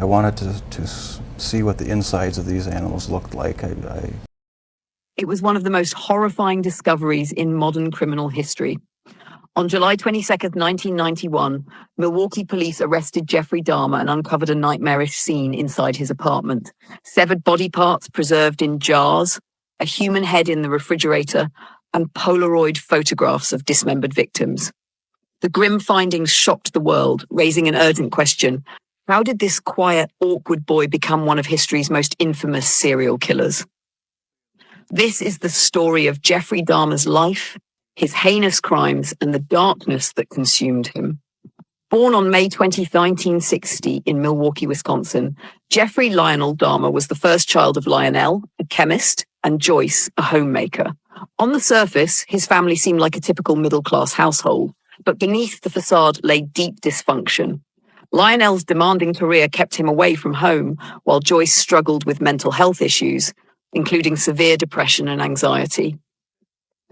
I wanted to see what the insides of these animals looked like. It was one of the most horrifying discoveries in modern criminal history. On July 22nd, 1991, Milwaukee police arrested Jeffrey Dahmer and uncovered a nightmarish scene inside his apartment. Severed body parts preserved in jars, a human head in the refrigerator, and Polaroid photographs of dismembered victims. The grim findings shocked the world, raising an urgent question. How did this quiet, awkward boy become one of history's most infamous serial killers? This is the story of Jeffrey Dahmer's life, his heinous crimes, and the darkness that consumed him. Born on May 20, 1960 in Milwaukee, Wisconsin, Jeffrey Lionel Dahmer was the first child of Lionel, a chemist, and Joyce, a homemaker. On the surface, his family seemed like a typical middle-class household, but beneath the facade lay deep dysfunction. Lionel's demanding career kept him away from home, while Joyce struggled with mental health issues, including severe depression and anxiety.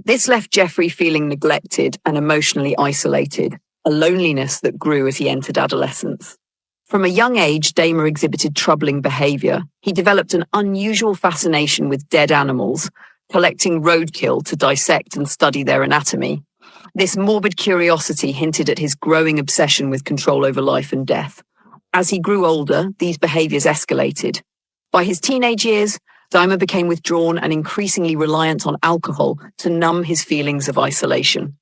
This left Jeffrey feeling neglected and emotionally isolated, a loneliness that grew as he entered adolescence. From a young age, Dahmer exhibited troubling behavior. He developed an unusual fascination with dead animals, collecting roadkill to dissect and study their anatomy. This morbid curiosity hinted at his growing obsession with control over life and death. As he grew older, these behaviors escalated. By his teenage years, Dahmer became withdrawn and increasingly reliant on alcohol to numb his feelings of isolation.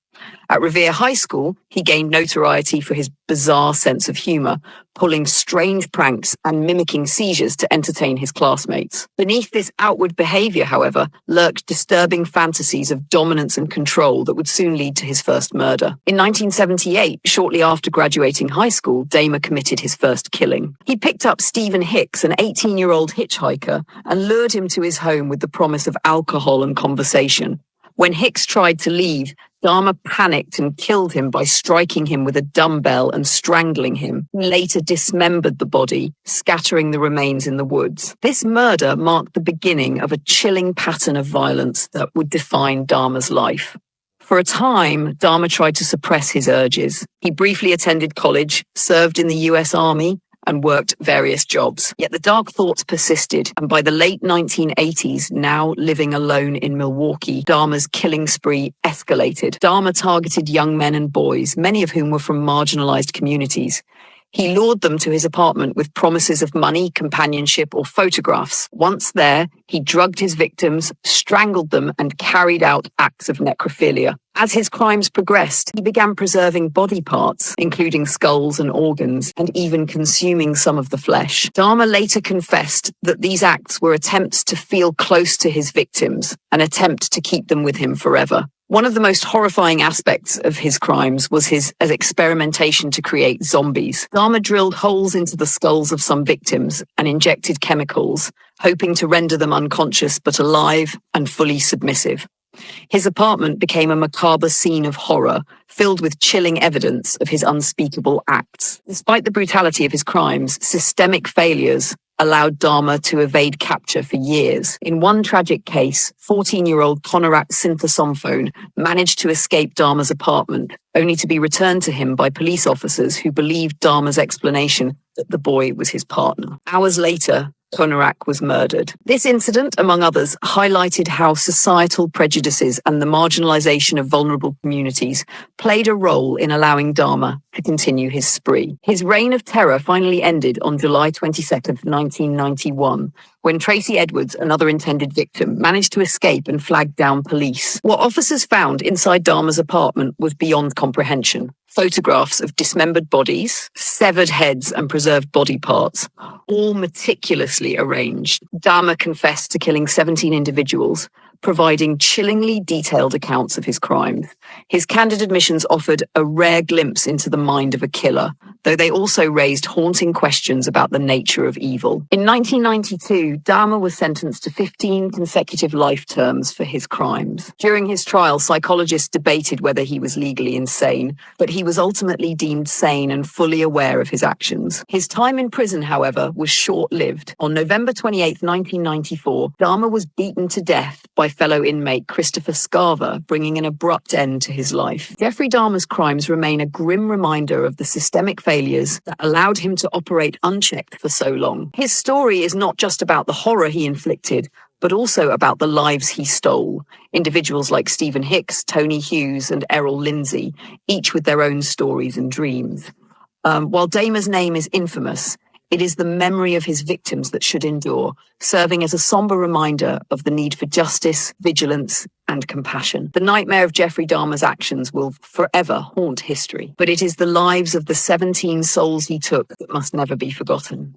At Revere High School, he gained notoriety for his bizarre sense of humor, pulling strange pranks and mimicking seizures to entertain his classmates. Beneath this outward behavior, however, lurked disturbing fantasies of dominance and control that would soon lead to his first murder. In 1978, shortly after graduating high school, Dahmer committed his first killing. He picked up Stephen Hicks, an 18-year-old hitchhiker, and lured him to his home with the promise of alcohol and conversation. When Hicks tried to leave, Dahmer panicked and killed him by striking him with a dumbbell and strangling him. He later dismembered the body, scattering the remains in the woods. This murder marked the beginning of a chilling pattern of violence that would define Dahmer's life. For a time, Dahmer tried to suppress his urges. He briefly attended college, served in the US Army, and worked various jobs. Yet the dark thoughts persisted, and by the late 1980s, now living alone in Milwaukee, Dahmer's killing spree escalated. Dahmer targeted young men and boys, many of whom were from marginalized communities. He lured them to his apartment with promises of money, companionship, or photographs. Once there, he drugged his victims, strangled them, and carried out acts of necrophilia. As his crimes progressed, he began preserving body parts, including skulls and organs, and even consuming some of the flesh. Dahmer later confessed that these acts were attempts to feel close to his victims, an attempt to keep them with him forever. One of the most horrifying aspects of his crimes was his experimentation to create zombies. Dahmer drilled holes into the skulls of some victims and injected chemicals, hoping to render them unconscious but alive and fully submissive. His apartment became a macabre scene of horror, filled with chilling evidence of his unspeakable acts. Despite the brutality of his crimes, systemic failures allowed Dahmer to evade capture for years. In one tragic case, 14-year-old Konorak Synthesomphone managed to escape Dahmer's apartment, only to be returned to him by police officers who believed Dahmer's explanation that the boy was his partner. Hours later, Konorak was murdered. This incident, among others, highlighted how societal prejudices and the marginalization of vulnerable communities played a role in allowing Dahmer to continue his spree. His reign of terror finally ended on July 22nd, 1991, when Tracy Edwards, another intended victim, managed to escape and flag down police. What officers found inside Dahmer's apartment was beyond comprehension. Photographs of dismembered bodies, severed heads, and preserved body parts, all meticulously arranged. Dahmer confessed to killing 17 individuals, providing chillingly detailed accounts of his crimes. His candid admissions offered a rare glimpse into the mind of a killer, though they also raised haunting questions about the nature of evil. In 1992, Dahmer was sentenced to 15 consecutive life terms for his crimes. During his trial, psychologists debated whether he was legally insane, but he was ultimately deemed sane and fully aware of his actions. His time in prison, however, was short-lived. On November 28, 1994, Dahmer was beaten to death by by fellow inmate Christopher Scarver, bringing an abrupt end to his life. Jeffrey Dahmer's crimes remain a grim reminder of the systemic failures that allowed him to operate unchecked for so long. His story is not just about the horror he inflicted, but also about the lives he stole. Individuals like Stephen Hicks, Tony Hughes, and Errol Lindsay, each with their own stories and dreams. While Dahmer's name is infamous, it is the memory of his victims that should endure, serving as a somber reminder of the need for justice, vigilance, and compassion. The nightmare of Jeffrey Dahmer's actions will forever haunt history, but it is the lives of the 17 souls he took that must never be forgotten.